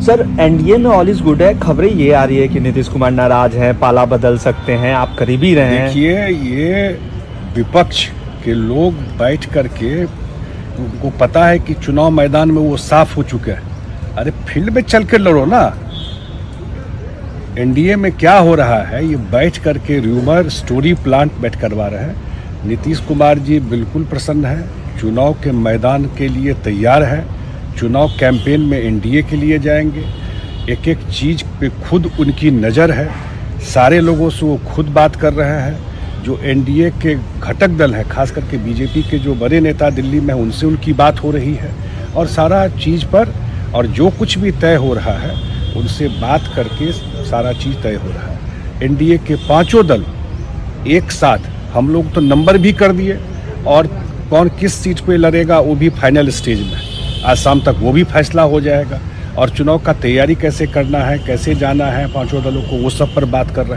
Sir NDA में all is good है, खबरें ये आ रही है कि नीतीश कुमार नाराज हैं, पाला बदल सकते हैं, आप करीब ही रहे हैं। देखिए, ये विपक्ष के लोग बैठ करके, उनको पता है कि चुनाव मैदान में वो साफ हो चुके हैं। अरे फील्ड में चल के लड़ो ना। एनडीए में क्या हो रहा है, ये बैठ करके र्यूमर स्टोरी प्लांट बैठ करवा रहे हैं। नीतीश कुमार जी बिल्कुल प्रसन्न हैं, चुनाव के मैदान के लिए तैयार है, चुनाव कैंपेन में एनडीए के लिए जाएंगे। एक एक चीज़ पे खुद उनकी नज़र है, सारे लोगों से वो खुद बात कर रहे हैं। जो एनडीए के घटक दल है, खास करके बीजेपी के जो बड़े नेता दिल्ली में, उनसे उनकी बात हो रही है और सारा चीज़ पर, और जो कुछ भी तय हो रहा है उनसे बात करके सारा चीज़ तय हो रहा है। एनडीए के पांचों दल एक साथ, हम लोग तो नंबर भी कर दिए और कौन किस सीट पे लड़ेगा वो भी फाइनल स्टेज में, आज शाम तक वो भी फैसला हो जाएगा। और चुनाव का तैयारी कैसे करना है, कैसे जाना है पांचों दलों को, वो सब पर बात कर रहे हैं।